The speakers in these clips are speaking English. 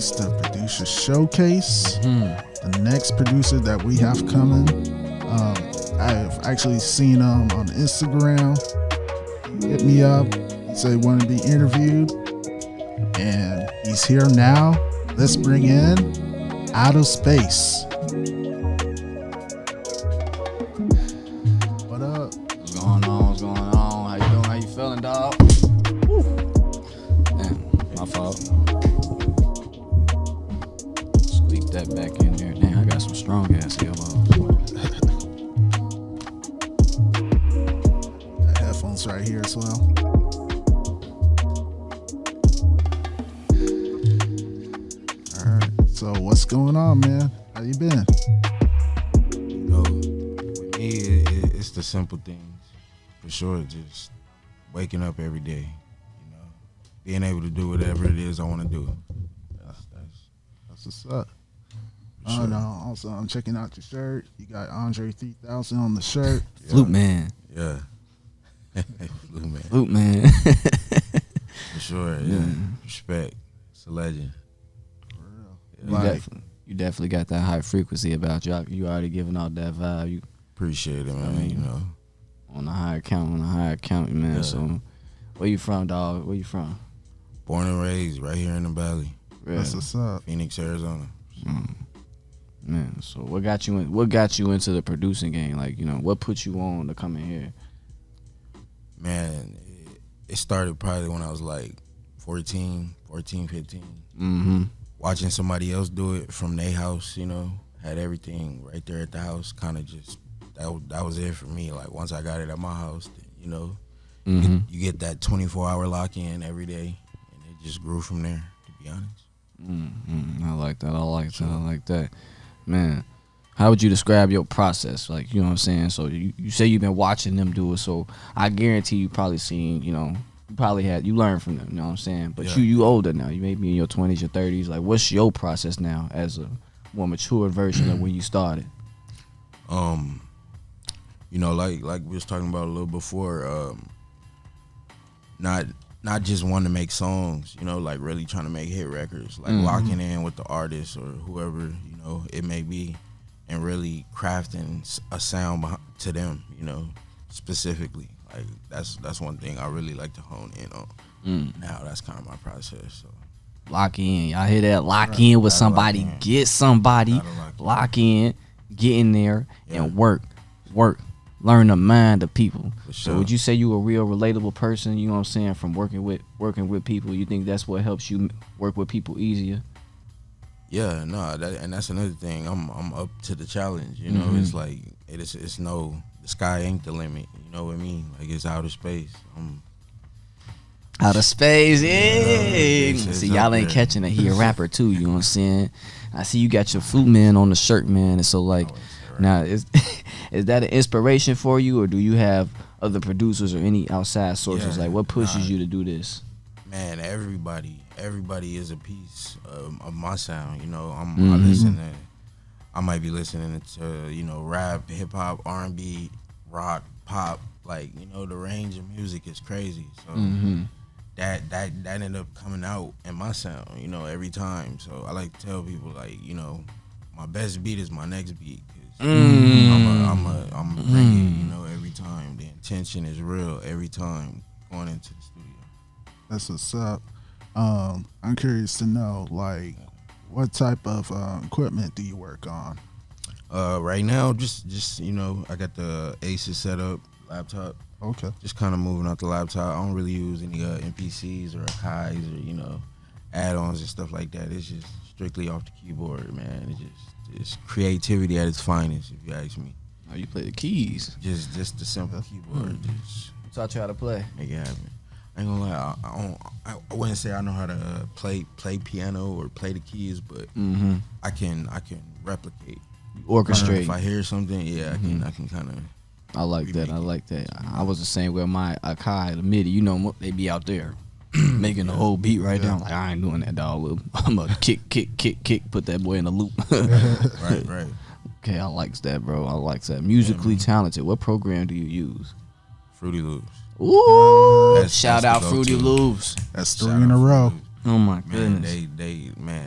tonight's the producer showcase. The next producer that we have coming, I've actually seen him on Instagram. He hit me up. He said he wanted to be interviewed, and he's here now. Let's bring in Outterspvce. What up? What's going on? What's going on? How you doing? How you feeling, dog? Damn, my fault. Squeak that back in there. Damn, I got some strong ass elbows. Got headphones right here as well. Alright, so what's going on, man? How you been? You know, with me, it's the simple things. For sure, just waking up every day, you know, being able to do whatever it is I want to do. That's what's up. Sure. No, also, I'm checking out your shirt. You got Andre 3000 on the shirt. Flute man. Yeah. Flute man. Flute man. For sure, yeah. Respect. It's a legend. For real. Yeah. You definitely got that high frequency about you. You already giving out that vibe. You Appreciate it, man, you know. on a higher count, man. Yeah. So, where you from, dog? Where you from? Born and raised right here in the Valley, Real. That's what's up. Phoenix, Arizona. Man, so what got you into the producing game? Like, you know, what put you on to come in here? Man, it started probably when I was like 14, 15. Mm-hmm. Watching somebody else do it from their house, you know, had everything right there at the house. Kind of just that was it for me. Like once I got it at my house, you know, you get that 24-hour lock in every day, and it just grew from there. To be honest. I like that. Man, how would you describe your process? Like, you know what I'm saying? So you say you've been watching them do it, so I guarantee you probably seen, you know, you learned from them, you know what I'm saying? But you older now. You may be in your 20s, your 30s. Like, what's your process now as a more mature version of when you started? You know, like we was talking about a little before, not just wanting to make songs, you know, like really trying to make hit records, like locking in with the artist or whoever, you know, it may be, and really crafting a sound to them, you know, specifically. Like that's one thing I really like to hone in on. Now that's kind of my process. So Lock in. Y'all hear that? Lock in with somebody. Lock in. Get somebody. Lock in. Lock in. Get in there and work. Learn the mind of people. For So sure. would you say you a real relatable person? You know what I'm saying? From working with people, you think that's what helps you work with people easier? Yeah, no, and that's another thing. I'm up to the challenge. You know, it's like it's the sky ain't the limit. You know what I mean? Like it's outer space. Outterspvce, yeah. It's See, y'all ain't there. catching it. He a rapper too. You know what I'm saying? I see you got your flute man on the shirt, man. And so like, now is that an inspiration for you, or do you have other producers or any outside sources? Yeah, like, what pushes you to do this? Man, everybody is a piece of my sound. You know, I might be listening to, you know, rap, hip hop, R&B, rock, pop. Like, you know, the range of music is crazy. So that ended up coming out in my sound, you know, every time. So I like to tell people, like, you know, my best beat is my next beat. Cause I'm a bring it, you know, every time. The intention is real every time going into the studio. That's what's up. I'm curious to know, like, what type of equipment do you work on? Right now, just you know, I got the Asus set up, laptop. Okay. Just kind of moving out the laptop. I don't really use any MPCs or Akai's or, you know, add-ons and stuff like that. It's just strictly off the keyboard, man. It's creativity at its finest, if you ask me. Oh, you play the keys. Just the simple keyboard. Just Taught you how to play. make it happen. I ain't gonna lie, I wouldn't say I know how to play piano or play the keys, but I can replicate. Orchestrate. If I hear something, I can kind of. I like that. I was the same with my Akai, the MIDI. You know, they be out there making the whole beat right there. I'm like, I ain't doing that, dog. I'm gonna kick, put that boy in a loop. Right. Okay, I likes that, bro. I likes that. Musically talented. What program do you use? Fruity Loops. Ooh, That's shout out the Fruity go-to. Loops. That's 3 in a row. Oh my Man, goodness.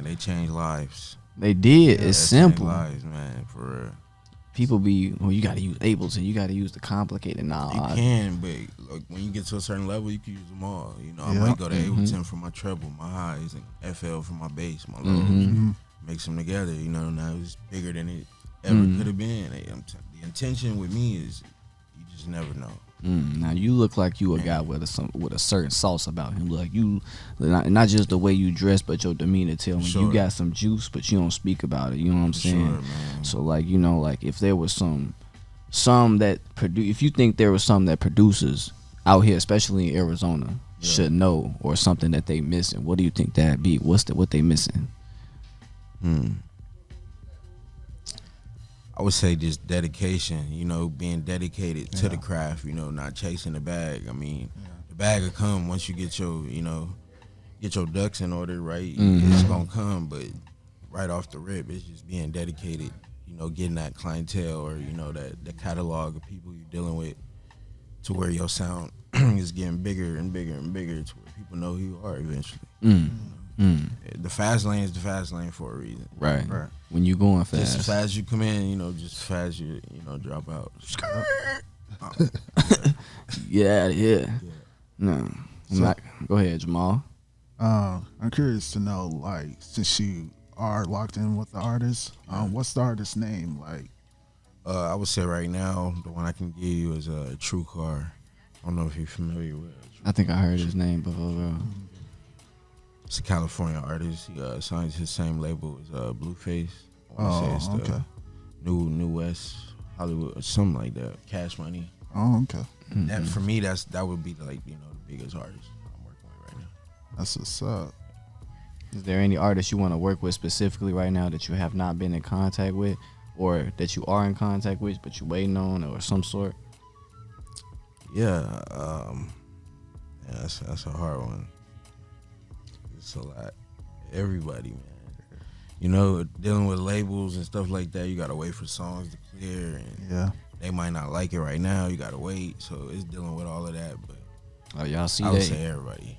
they changed lives. They did. Yeah, It's they simple. changed lives, man, for real. People be, well, you got to use Ableton. You got to use the complicated. Nah, You can, but like when you get to a certain level, you can use them all. You know, I Yeah. might go to Mm-hmm. Ableton for my treble, my highs, and FL for my bass, my lows. Mm-hmm. Mix them together. You know, now it's bigger than it ever could have been. The intention with me is you just never know. Now you look like you a guy with a certain sauce about him. Like you, not just the way you dress, but your demeanor. Tell me Sure. you got some juice, but you don't speak about it. You know what I'm saying? Sure, man. So like, you know, like if there was some that produce, if you think there was some that producers out here, especially in Arizona, should know, or something that they missing, what do you think that'd be? What they missing? I would say just dedication, you know, being dedicated to the craft, you know, not chasing the bag. I mean, the bag will come once you get your, you know, get your ducks in order, right? It's gonna come, but right off the rip, it's just being dedicated, you know, getting that clientele, or, you know, that the catalog of people you're dealing with, to where your sound is getting bigger and bigger and bigger, to where people know who you are eventually. The fast lane is the fast lane for a reason. Right. When you going fast, Just as fast as you come in, you know, just as fast as you know, drop out. yeah. No, I'm not. Go ahead, Jamaal. I'm curious to know, like, since you are locked in with the artist, what's the artist's name? Like, I would say right now, the one I can give you is a True Car. I don't know if you're familiar with it. I think I heard his name before. It's a California artist. He signs his same label as Blueface. I wanna say it's the New West Hollywood or something like that. Cash Money. Oh, okay. That for me, that would be like, you know, the biggest artist I'm working with right now. That's what's up. Is there any artist you want to work with specifically right now that you have not been in contact with, or that you are in contact with but you're waiting on, or some sort? Yeah, that's a hard one. It's a lot. Everybody, man. You know, dealing with labels and stuff like that, you gotta wait for songs to clear, and they might not like it right now. You gotta wait, so it's dealing with all of that. But Oh, y'all see I would that? say everybody.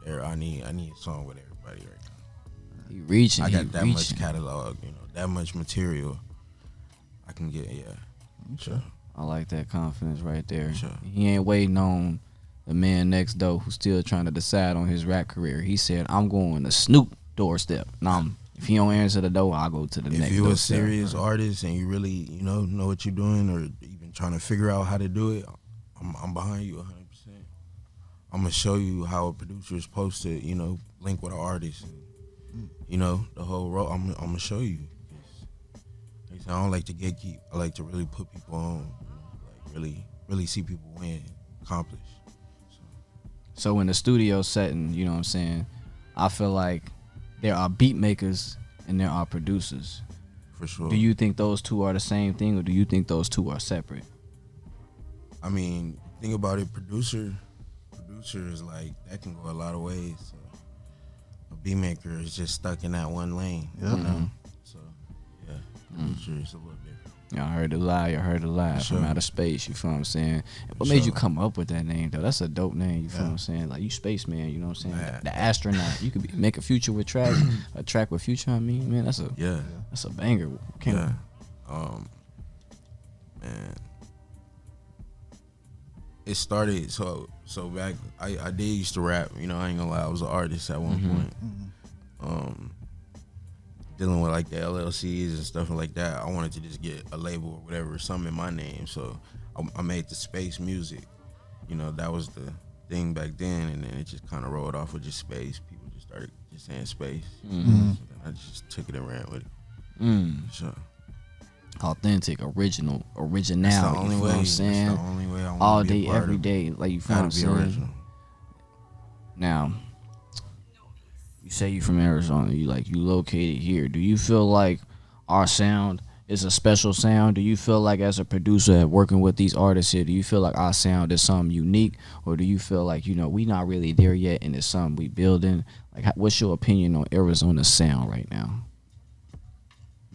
I need a song with everybody right now. He reaching. I got he that reaching. much catalog, you know, that much material. I can get Sure. I like that confidence right there. Sure. He ain't waiting on the man next door who's still trying to decide on his rap career. He said, "I'm going to Snoop doorstep. Now, if he don't answer the door, I'll go to the next." If you're a doorstep. serious artist and you really, you know what you're doing, or even trying to figure out how to do it, I'm behind you 100%. I'm gonna show you how a producer is supposed to, you know, link with an artist. You know, the whole role. I'm gonna show you. Like I said, I don't like to gatekeep. I like to really put people on. You know, like really see people win, accomplish. So in the studio setting, you know what I'm saying, I feel like there are beat makers and there are producers. For sure. Do you think those two are the same thing, or do you think those two are separate? I mean, think about it. Producer is like, that can go a lot of ways. So a beat maker is just stuck in that one lane. Yeah. You know? So yeah, producer is a little different. Y'all heard the lie. You heard the lie Sure. from outer space. You feel what I'm saying? What Sure. made you come up with that name though? That's a dope name. You feel what I'm saying? Like, you spaceman. You know what I'm saying? Man. The astronaut. You could make a future with track, a track with Future. I mean, man, that's a banger. Yeah. Man. It started so back. I did used to rap. You know, I ain't gonna lie. I was an artist at one point. Dealing with like the LLCs and stuff like that. I wanted to just get a label or whatever, something in my name. So I made the Space Music. You know, that was the thing back then, and then it just kind of rolled off with just Space. People just started just saying Space. So then I just took it and ran with it. Sure. Authentic, original, originality. That's the only you feel way. what I'm saying? That's the only way I want All to be day, a part every of it. day. Like, you feel what I'm Gotta be saying? original. Now, you say you from Arizona. You located here. Do you feel like our sound is a special sound? Do you feel like, as a producer working with these artists here, do you feel like our sound is something unique, or do you feel like, you know, we not really there yet and it's something we building? Like, what's your opinion on Arizona's sound right now?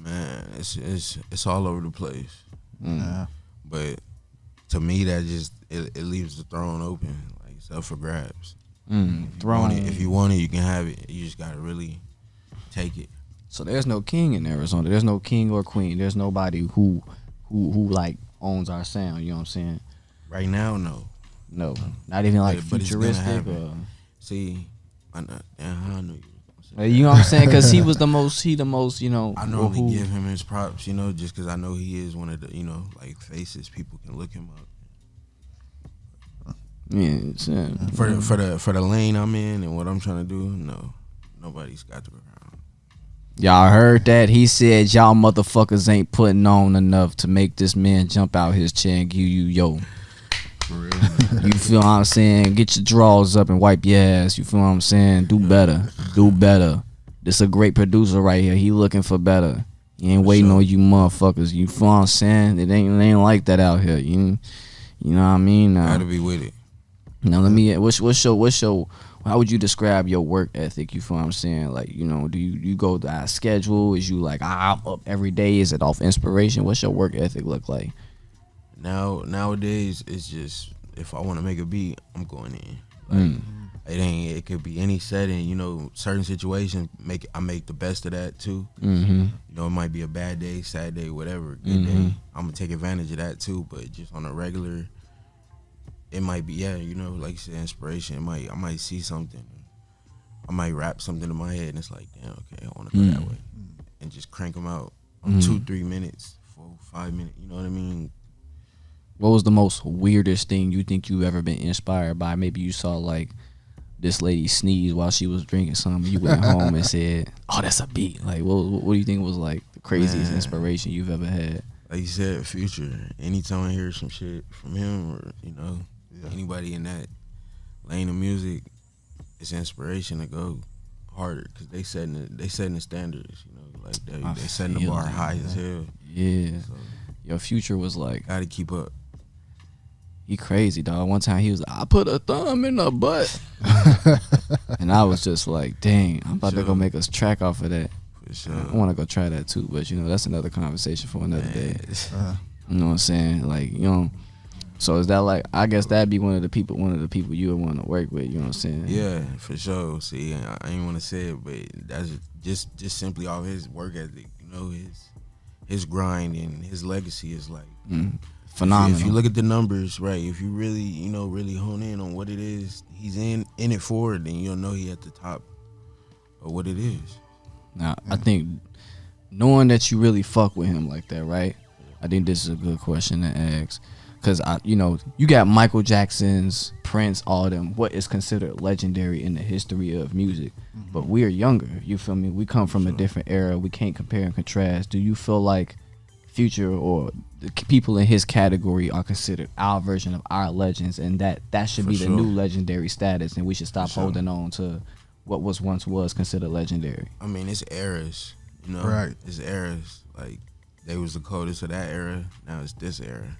Man, it's all over the place. Yeah. But to me, that just it leaves the throne open, like it's up for grabs. If you want it, you can have it. You just gotta really take it. So there's no king in Arizona. There's no king or queen. There's nobody who like owns our sound. You know what I'm saying? Right now, no. No, not even like But it's gonna futuristic happen. See, I know you. You know what I'm saying? Because he the most, you know. I normally give him his props, you know, just because I know he is one of the, you know, like faces. People can look him up. Yeah, for the lane I'm in and what I'm trying to do, no, nobody's got the ground. Y'all heard that? He said y'all motherfuckers ain't putting on enough to make this man jump out his chair and give you yo. For real, You feel what I'm saying? Get your drawers up and wipe your ass. You feel what I'm saying? Do better. Do better. This a great producer right here. He looking for better. He ain't waiting on you motherfuckers. You feel what I'm saying? It ain't like that out here. You know what I mean? Gotta be with it. Now let me. What's your? How would you describe your work ethic? You feel what I'm saying? Like, you know, do you go to schedule? Is you like I'm up every day? Is it off inspiration? What's your work ethic look like? Nowadays, it's just if I want to make a beat, I'm going in. Like, it could be any setting. You know, certain situations I make the best of that too. Mm-hmm. You know, it might be a bad day, sad day, whatever. Good day. I'm gonna take advantage of that too. But just on a regular, it might be you know, like you said, inspiration. I might see something. I might rap something in my head, and it's like, damn, okay, I want to go that way, and just crank them out on 2-3 minutes, 4-5 minutes. You know what I mean? What was the most weirdest thing you think you ever been inspired by? Maybe you saw like this lady sneeze while she was drinking something. You went home and said, "Oh, that's a beat." Like, what do you think was like the craziest inspiration you've ever had? Like you said, Future. Anytime I hear some shit from him, or you know, anybody in that lane of music, it's inspiration to go harder because they setting the standards. You know, like they setting the bar high as hell. Yeah, so, your Future was like, gotta keep up. He crazy, dog. One time he was like, I put a thumb in the butt. And I was just like, dang, I'm about to go make us track off of that. For sure. I want to go try that too, but you know, that's another conversation for another day. You know what I'm saying? Like, you know, so is that like, I guess that'd be one of the people you would want to work with, you know what I'm saying? Yeah, for sure. See, I ain't want to say it, but that's just simply off his work ethic, you know, his grind and his legacy is like phenomenal. If you look at the numbers, right, if you really, you know, really hone in on what it is he's in it for, then you'll know he at the top of what it is. Now, I think knowing that you really fuck with him like that, right? I think this is a good question to ask. Because, you know, you got Michael Jackson's, Prince, all them, what is considered legendary in the history of music. But we are younger, you feel me? We come from a different era. We can't compare and contrast. Do you feel like Future or the people in his category are considered our version of our legends, and that should be the new legendary status, and we should stop holding on to what once was considered legendary? I mean, it's eras, you know? Right. It's eras. Like, they was the coldest of that era. Now it's this era.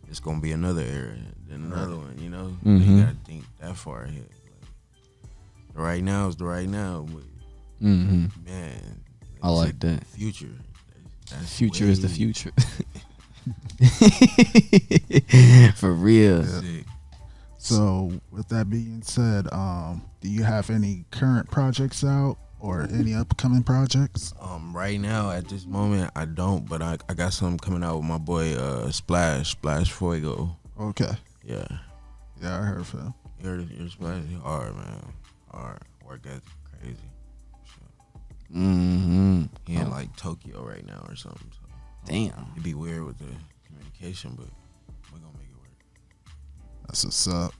It's gonna be another era, then another one, you know? You gotta think that far ahead. Like, the right now is the right now, but man, I like that. Future. Future is the future. For real. Sick. So with that being said, do you have any current projects out or any upcoming projects? Right now at this moment I don't, but I got something coming out with my boy Splash Fuego. Okay. Yeah, I heard of him. You heard of Splash? Hard, man. Hard work ethic, crazy. He in like Tokyo right now or something. So Damn. it'd be weird with the communication, but we're gonna make it work. That's what's up.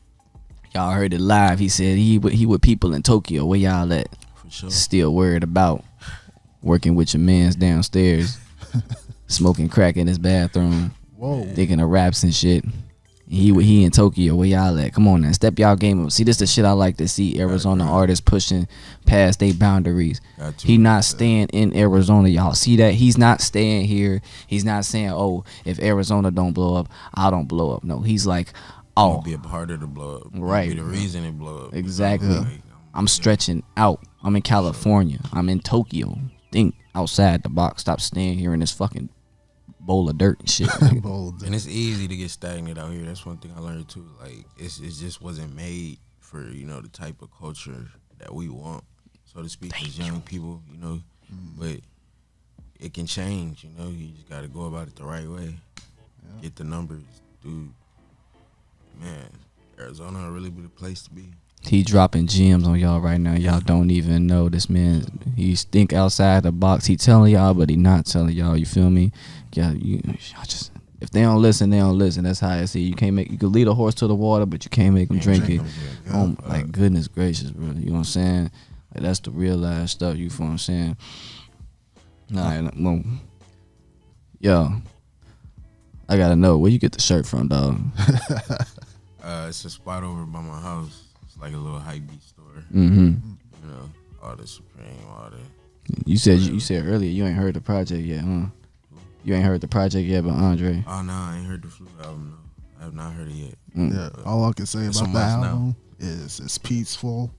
Y'all heard it live. He said he with people in Tokyo. Where y'all at? For sure. Still worried about working with your mans downstairs, smoking crack in his bathroom, thinking of raps and shit. He in Tokyo. Where y'all at? Come on now, step y'all game up. See, this the shit I like to see. Arizona artists pushing past their boundaries. He not staying in Arizona, y'all. See that? He's not staying here. He's not saying, oh, if Arizona don't blow up, I don't blow up. No, he's like, oh, be a part of the blow up. Right. Be the reason it blow up. Exactly. Like, I'm stretching out. I'm in California. I'm in Tokyo. Think outside the box. Stop staying here in this fucking bowl of dirt and shit. Bold. And it's easy to get stagnant out here. That's one thing I learned too. Like it just wasn't made for the type of culture that we want, so to speak, as young people. But it can change. You just got to go about it the right way. Yeah. Get the numbers, dude. Man, Arizona will really be the place to be. He dropping gems on y'all right now. Y'all don't even know this man. He's think outside the box. He telling y'all, but he not telling y'all. You feel me? Yeah, y'all just, if they don't listen, they don't listen. That's how I see. You can lead a horse to the water, but you can't make him drink it. Like goodness gracious, bro. You know what I'm saying? Like that's the real life stuff. You feel what I'm saying? All right, well, yo, I gotta know where you get the shirt from, dog. It's a spot over by my house. It's like a little hypebeast store. All the Supreme, all the. You said earlier you ain't heard the project yet, huh? You ain't heard the project yet, but Andre. Oh no, I ain't heard the Flu album. No, I have not heard it yet. Yeah, all I can say about the album is it's peaceful.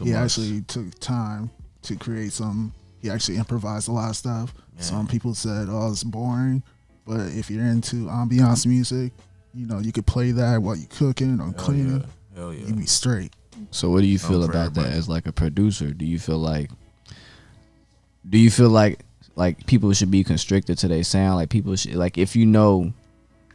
He actually took time to create something. He actually improvised a lot of stuff. Yeah. Some people said, "Oh, it's boring," but if you're into ambiance music, you could play that while you cooking or cleaning. Hell yeah. You be straight. So, what do you feel about that as like a producer? Do you feel like people should be constricted to their sound? Like people should, like if you know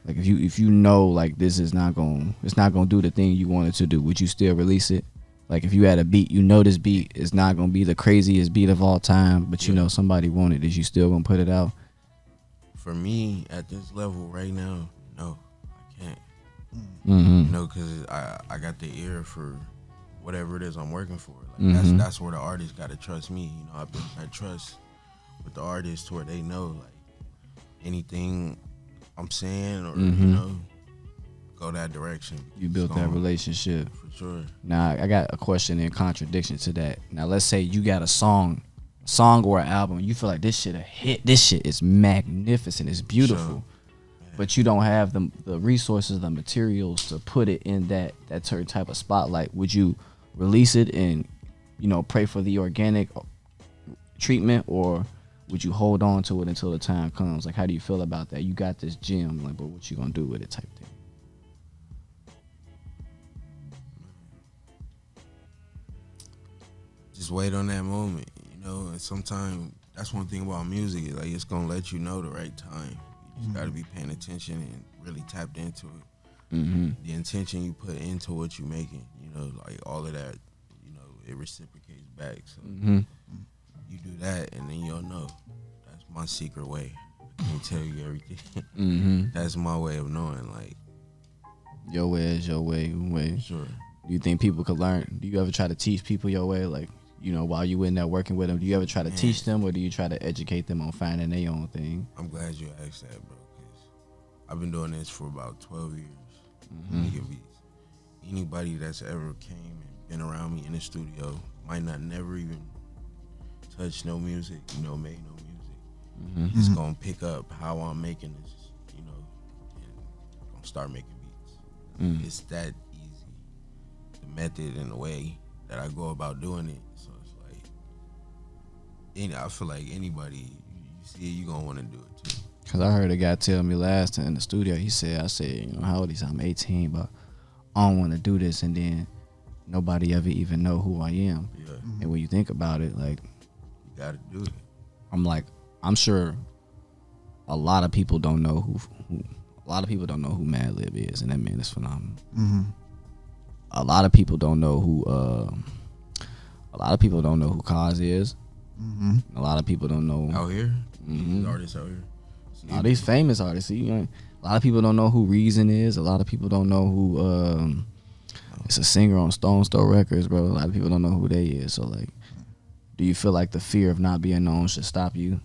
like this is it's not gonna do the thing you want it to do, would you still release it? Like if you had a beat, this beat is not gonna be the craziest beat of all time, but somebody wanted it, is you still gonna put it out? For me, at this level right now, no, I can't. Because I got the ear for whatever it is I'm working for. Like that's where the artist gotta trust me. I built that trust with the artist to where they know like anything I'm saying or go that direction. You built that relationship. For sure. Now I got a question in contradiction to that. Now let's say you got a song or an album, you feel like this shit a hit. This shit is magnificent. It's beautiful. Sure. But you don't have the resources, the materials to put it in that certain type of spotlight. Would you release it and pray for the organic treatment, or would you hold on to it until the time comes? Like, how do you feel about that? You got this gem, like, but what you gonna do with it, type thing? Just wait on that moment, and sometimes that's one thing about music, like it's gonna let you know the right time. You just gotta be paying attention and really tapped into it. The intention you put into what you're making, like all of that, it reciprocates back. So you do that and then you'll know. That's my secret way. I can't tell you everything. That's my way of knowing, like. Your way is your way. Sure. Do you think people could learn? Do you ever try to teach people your way? Like, while you in there working with them, do you ever try to teach them, or do you try to educate them on finding their own thing? I'm glad you asked that, bro, because I've been doing this for about 12 years. Making beats. Anybody that's ever came and been around me in the studio might not never even touch no music, made no music. It's gonna pick up how I'm making this, and gonna start making beats. It's that easy. The method and the way that I go about doing it. So it's like, I feel like anybody, you see it, you gonna want to do it too. Cause I heard a guy tell me last time in the studio, I said, how old is he? I'm 18, but I don't want to do this, and then nobody ever even know who I am. Yeah. And when you think about it, like, you gotta do it. I'm sure a lot of people don't know who Mylez is, and that man is phenomenal. A lot of people don't know who Cause is. A lot of people don't know out here. These artists out here. All these famous artists. A lot of people don't know who Reason is. A lot of people don't know who it's a singer on Stone Store Records, bro. A lot of people don't know who they is. So like, do you feel like the fear of not being known should stop you?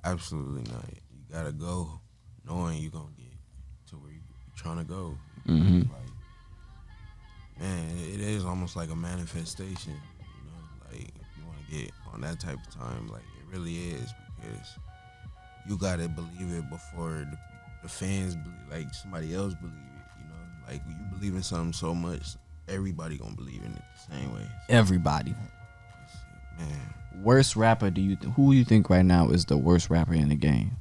Absolutely not. You gotta go knowing you're gonna get to where you're trying to go. Like, man, it is almost like a manifestation. Like if you want to get on that type of time, like it really is, because you gotta believe it before the fans believe, like somebody else believe it. Like when you believe in something so much, everybody gonna believe in it the same way. So, everybody. Man. Worst rapper? Who do you think right now is the worst rapper in the game?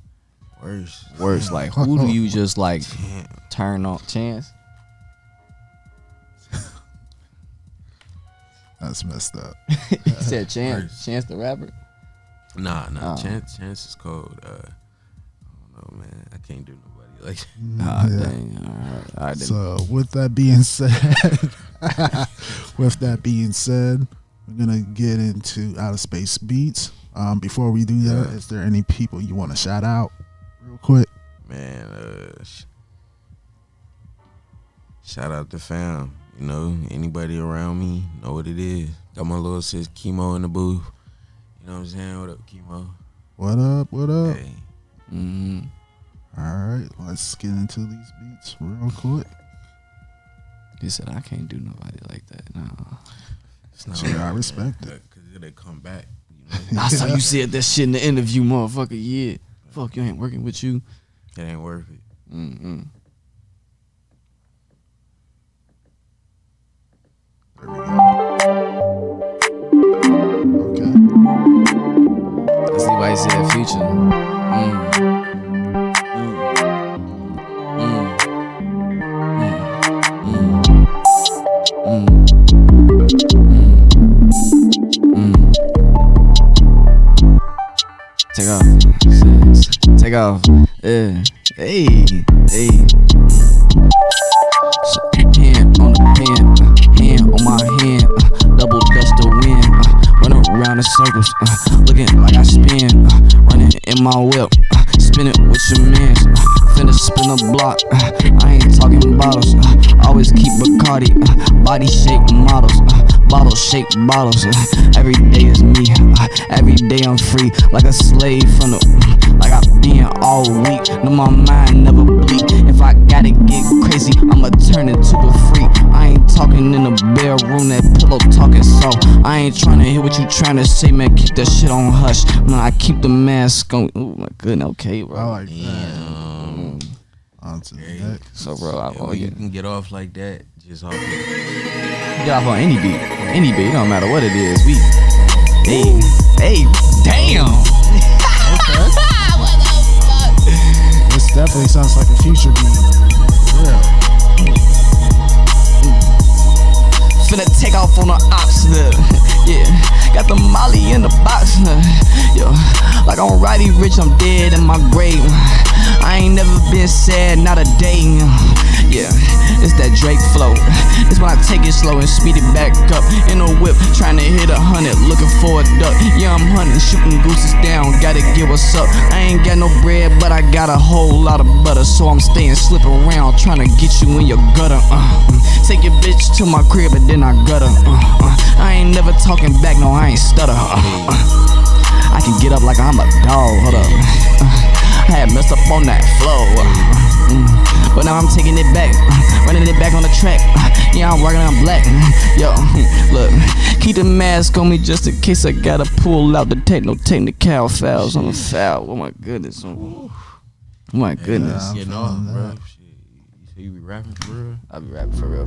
Worst. Like who do you just like turn on? Chance? That's messed up. He said Chance the rapper. Nah. Chance is cold. I don't know, man. I can't do nobody like that. Dang. All right. So with that being said, we're gonna get into Outer Space beats. Before we do that, is there any people you want to shout out real quick? Man, shout out to fam. You know, anybody around me know what it is. Got my little sis Chemo in the booth. You know what I'm saying? What up, Chemo? What up? Hey. All right, let's get into these beats real quick. He said, I can't do nobody like that. No. It's not I respect it. Because they come back. You know? I saw you said that shit in the interview, motherfucker. Yeah. Fuck, you ain't working with you. It ain't worth it. There we go. Okay. Let's see why he said Future. Take off. Hey. Hand on the pen, hand on my hand, double dust the wind, running around in circles, looking like I spin, running in my whip, spinning with your mans, finna spin a block, I ain't talking bottles, always keep Bacardi, body shaped models, bottle shaped bottles, every day is me, every day I'm free, like a slave from the, like I've been all week, no my mind never bleak, if I gotta get crazy, I'ma turn into a freak, I ain't talking in the bedroom, that pillow talking soft, I ain't tryna hear what you tryna say, man, keep that shit on hush, man, I keep the mask on, oh my goodness, okay, bro. I like that. Onto the next. So, bro, you can get off like that, just off it. Get off on any beat, it don't matter what it is, hey, damn. Okay. This definitely sounds like a Future beat. Yeah. Finna take off on the ops, yeah. Got the Molly in the box, yo. Like I'm Roddy Rich, I'm dead in my grave. I ain't never been sad, not a day. Yeah, it's that Drake flow. It's when I take it slow and speed it back up. In a whip, trying to hit 100, looking for a duck. Yeah, I'm hunting, shooting gooses down, gotta get what's up. I ain't got no bread, but I got a whole lot of butter. So I'm staying slipping around, trying to get you in your gutter. Take your bitch to my crib and then I gutter. I ain't never talking back, no, I ain't stutter. I can get up like I'm a dog, hold up. I had messed up on that flow, but now I'm taking it back, running it back on the track. Yeah, I'm working on black. Yo, look, keep the mask on me just in case I gotta pull out the technical fouls on the foul. Oh my goodness. Oh my goodness. You know, bro. You say you be rapping for real? I be rapping for real.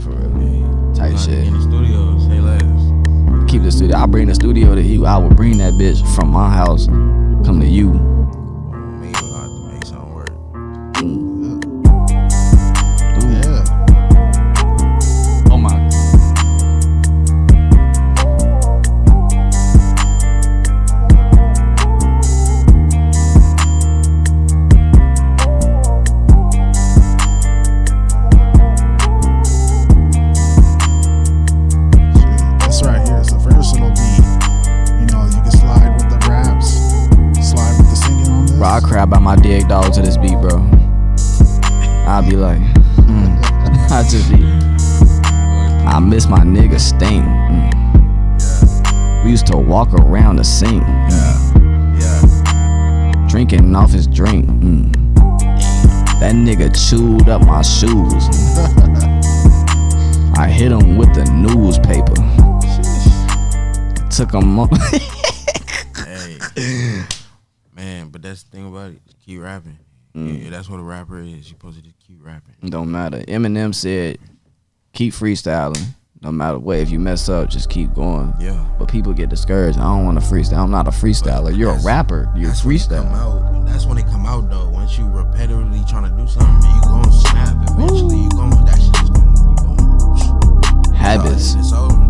Tight shit. In the studio, say less. Keep the studio. I'll bring the studio to you. I will bring that bitch from my house, come to you. Maybe we'll have to make something work. Yeah. Oh my. This right here is a versatile beat. You know, you can slide with the raps, slide with the singing on this. Bro, I cry by my dig dog to this beat, bro. I'll be like, I just be, I miss my nigga Stink. We used to walk around the sink, drinking off his drink. That nigga chewed up my shoes. I hit him with the newspaper. Took him up. Hey, man, but that's the thing about it. Just keep rapping. Yeah, that's what a rapper is. You're supposed to just keep rapping. Don't matter. Eminem said, keep freestyling. No matter what. If you mess up, just keep going. Yeah. But people get discouraged. I don't want to freestyle. I'm not a freestyler. You're a rapper. You're freestyle. That's when it come out though. Once you repetitively trying to do something, you gonna snap. Eventually, you gonna that shit just gonna habits. It's over.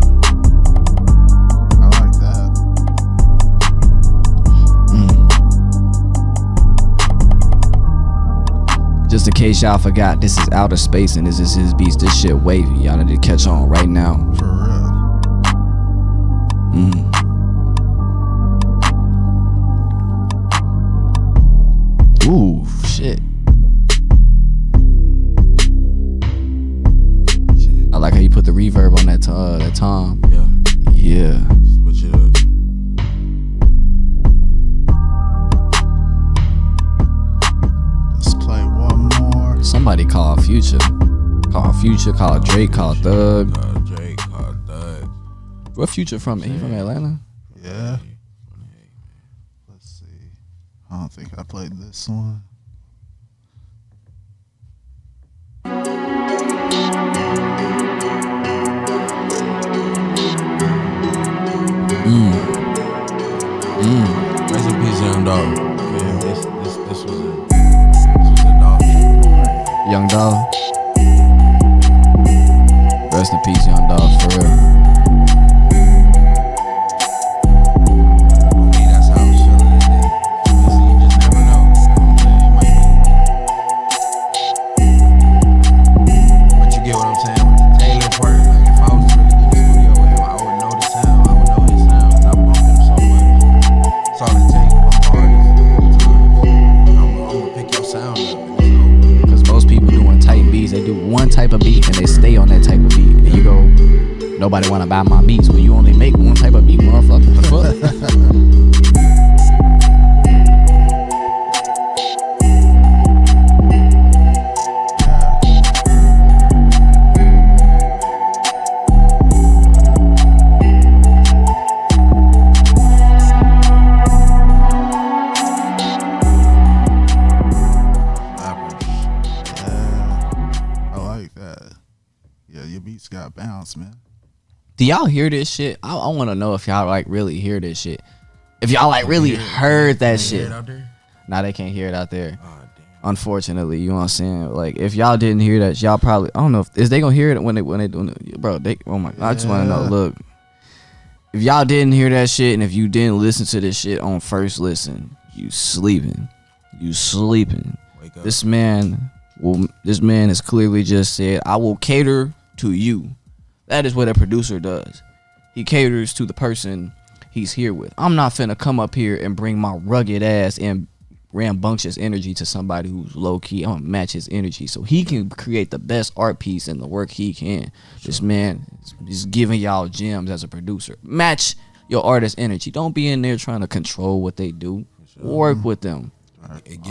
Just in case y'all forgot, this is Outer Space and this is his beats. This shit wavy. Y'all need to catch on right now. For real. Ooh, shit. I like how you put the reverb on that tom. Yeah. Switch it up. Let's play one more. Somebody call Future. Call Drake, call Thug. Drake, call Thug. Where Future from? He from Atlanta? Yeah. Let's see. I don't think I played this one. Rest in peace, Young Dog. Man, this was a dog. Young Dog. Rest in peace, Young Dog, for real. For me, that's how it's feeling today. You just never know. It might be. But you get what I'm saying with the Taylor part. Like if I was to really do the studio with him, I would know the sound. I would know his sound. I bump him so much. That's all it takes. Bump artists. I'm gonna pick your sound up. Because most people doing tight beats, they do one type of beat and they stay on that type of beat. And you go, nobody wanna buy my beats when you only make one type of beat, motherfucker. The fuck? I like that. Yeah, your beats got bounce, man. Do y'all hear this shit? I want to know if y'all like really hear this shit. If y'all like really heard that shit. Nah, they can't hear it out there. Oh, damn. Unfortunately, you know what I'm saying? Like, if y'all didn't hear that, y'all probably, I don't know, is they gonna hear it when they doing it? Bro, oh my, I just want to know, look, if y'all didn't hear that shit and if you didn't listen to this shit on first listen, you sleeping. Wake up. This man has clearly just said, I will cater to you. That is what a producer does. He caters to the person he's here with. I'm not finna come up here and bring my rugged ass and rambunctious energy to somebody who's low key. I'm gonna match his energy so he can create the best art piece and the work he can. Sure. This man is giving y'all gems as a producer. Match your artist's energy. Don't be in there trying to control what they do. Sure. Work with them. It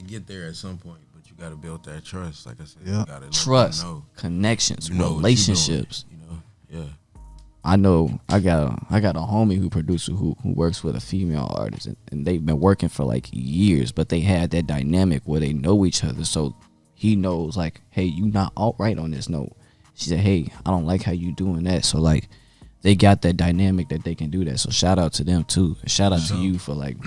get there at some point, but you gotta build that trust. Like I said, you gotta trust, connections, relationships. Yeah. I know I got a homie who producer who works with a female artist, and they've been working for like years, but they had that dynamic where they know each other. So he knows like, hey, you not all right on this note. She said, hey, I don't like how you doing that. So like, they got that dynamic that they can do that. So shout out to them too. Shout out to you for like,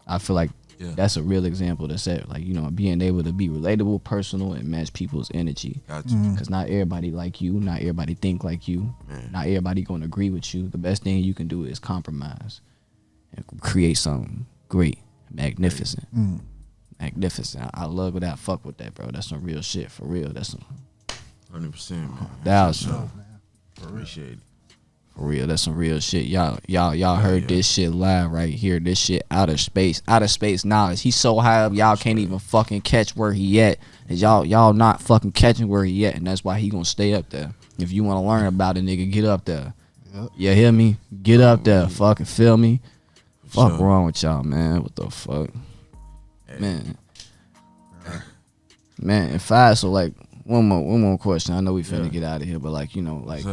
I feel like that's a real example to set, like, you know, being able to be relatable, personal, and match people's energy. Because not everybody like you, not everybody think like you, not everybody gonna agree with you. The best thing you can do is compromise and create something great, magnificent. Magnificent. I love that. Fuck with that, bro. That's some real shit, for real. That's some 100%, man. Appreciate it. For real, that's some real shit. Y'all heard this shit live right here. This shit outer space knowledge. He's so high up, y'all can't even fucking catch where he at. And y'all not fucking catching where he at, and that's why he gonna stay up there. If you want to learn about it, nigga, get up there. You hear me? Get up there. Fucking feel me? Fuck wrong with y'all, man? What the fuck, man? Man, and five. So like, one more question. I know we finna get out of here, but like, you know, like.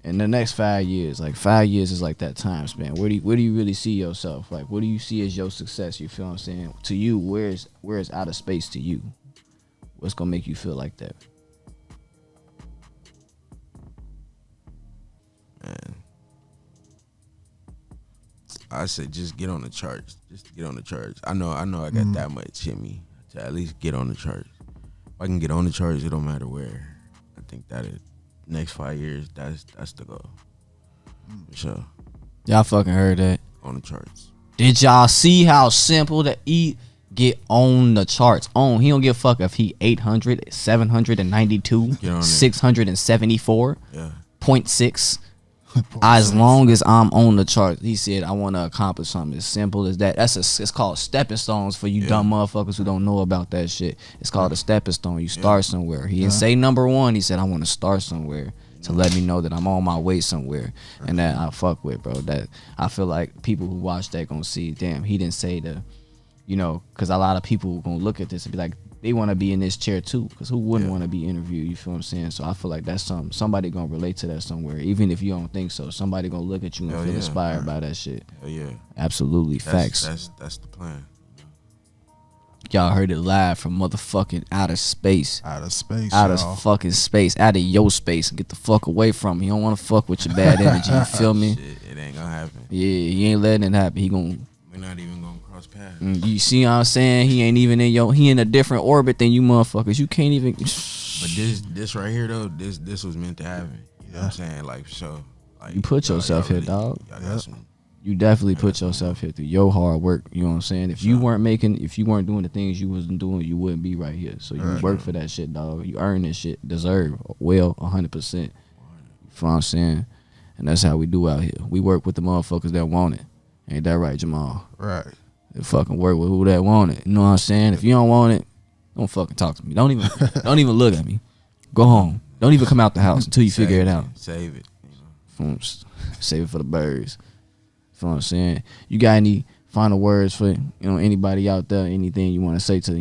In the next 5 years, like 5 years is like that time span. Where do you really see yourself? Like, what do you see as your success? You feel what I'm saying? To you, where's outer space to you? What's gonna make you feel like that? Man, I said just get on the charts. Just get on the charts. I know I got that much in me to at least get on the charts. If I can get on the charts, it don't matter where. I think that is. Next 5 years, that's the goal. For sure. Y'all fucking heard that. On the charts. Did y'all see how simple get on the charts. He don't give a fuck if he 800, 792, 674, 0.6. As long as I'm on the charts. He said, I want to accomplish something as simple as that. It's called stepping stones for you dumb motherfuckers who don't know about that shit. It's called a stepping stone. You start somewhere. He didn't say number one. He said, I want to start somewhere to let me know that I'm on my way somewhere. And that I fuck with, bro. That I feel like people who watch that gonna see, damn, he didn't say the, you know, because a lot of people gonna look at this and be like, they want to be in this chair too, because who wouldn't want to be interviewed? You feel what I'm saying? So I feel like that's somebody gonna relate to that somewhere, even if you don't think so. Somebody gonna look at you and feel inspired by that shit. Hell yeah, absolutely, facts. That's the plan. Y'all heard it live from motherfucking outer space. Outer space. Out of fucking space. Out of your space. Get the fuck away from me. You don't want to fuck with your bad energy. You feel me? Shit, it ain't gonna happen. Yeah, he ain't letting it happen. We're not even gonna cross paths. You see what I'm saying? He ain't even he in a different orbit than you motherfuckers. You can't even. But this right here though, this was meant to happen. You know what I'm saying? Like, so. Like, you put yourself here, dog. You definitely put yourself here through your hard work. You know what I'm saying? If you weren't doing the things you wasn't doing, you wouldn't be right here. So you work for that shit, dog. You earn this shit. Deserve. Well, 100%. You feel what I'm saying? And that's how we do out here. We work with the motherfuckers that want it. Ain't that right, Jamaal? Right. They fucking work with who that want it. You know what I'm saying? If you don't want it, don't fucking talk to me. Don't even look at me. Go home. Don't even come out the house until you figure it out. Save it. Save it for the birds. You know what I'm saying? You got any final words for anybody out there? Anything you want to say to to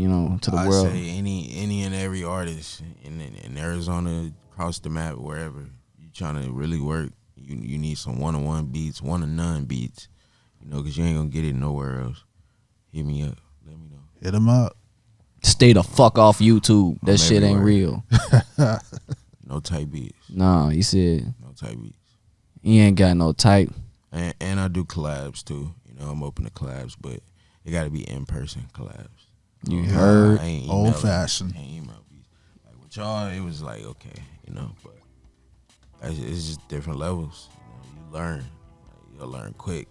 the world? I say any and every artist in Arizona, across the map, wherever you trying to really work, you need some one-on-one beats, one-on-none beats, because you ain't gonna get it nowhere else. Hit me up. Let me know. Hit him up. Stay the fuck off YouTube. That shit ain't real. No type beats. Nah, he said no type beats. He ain't got no type. And I do collabs too. I'm open to collabs, but it got to be in person collabs. You heard? Old fashioned. I ain't email beats. Like with y'all, it was like okay, but it's just different levels. You learn. You'll learn quick.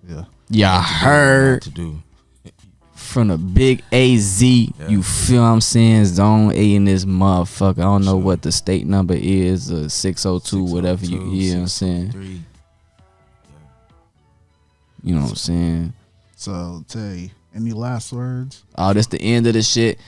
Yeah. Yeah, I heard. To do. From the big AZ, you feel what I'm saying? Zone A in this motherfucker. I don't know what the state number is, 602, whatever you hear. I'm saying. You know what I'm saying? So, Tay, any last words? Oh, that's the end of the shit.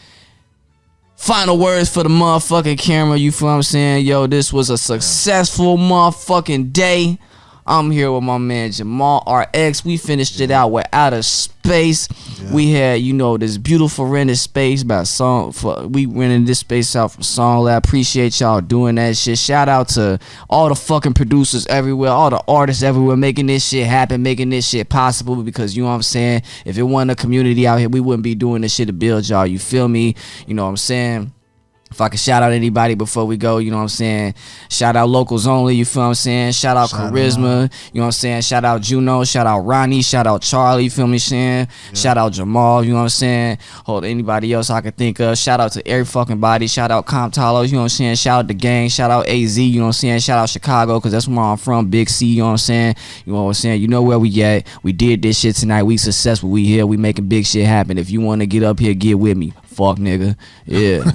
Final words for the motherfucking camera. You feel what I'm saying? Yo, this was a successful motherfucking day. I'm here with my man Jamaal RX. We finished it out with Outterspvce. Yeah. We had, this beautiful rented space by song. We rented this space out from Song Lab. Appreciate y'all doing that shit. Shout out to all the fucking producers everywhere, all the artists everywhere making this shit happen, making this shit possible. Because you know what I'm saying? If it wasn't a community out here, we wouldn't be doing this shit to build y'all. You feel me? You know what I'm saying? If I could shout out anybody before we go, you know what I'm saying? Shout out locals only, you feel what I'm saying? Shout out Charisma, you know what I'm saying? Shout out Juno, shout out Ronnie, shout out Charlie, you feel me saying? Yeah. Shout out Jamaal, you know what I'm saying? Hold anybody else I could think of. Shout out to every fucking body. Shout out Comptalos, you know what I'm saying? Shout out the gang, shout out AZ, you know what I'm saying? Shout out Chicago, because that's where I'm from, Big C, you know what I'm saying? You know what I'm saying? You know where we at. We did this shit tonight. We successful. We here. We making big shit happen. If you want to get up here, get with me. Fuck, nigga. Yeah.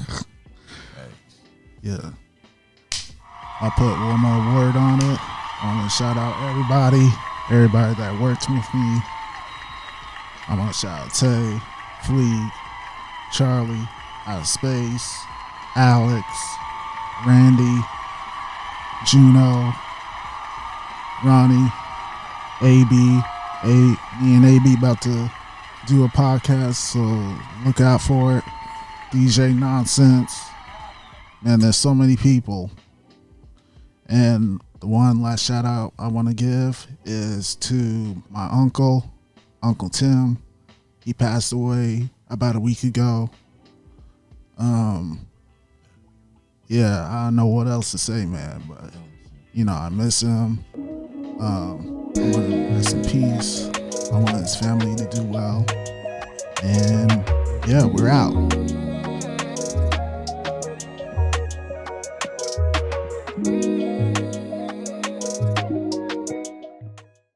Yeah. I'll put one more word on it. I want to shout out everybody that worked with me. I want to shout out Tay, Fleek, Charlie, Outterspvce, Alex, Randy, Juno, Ronnie, AB. Me and AB about to do a podcast, so look out for it. DJ Nonsense. Man, there's so many people. And the one last shout out I want to give is to my uncle, Uncle Tim. He passed away about a week ago. Yeah, I don't know what else to say, man, but I miss him. I want him to rest in peace. I want his family to do well. And yeah, we're out.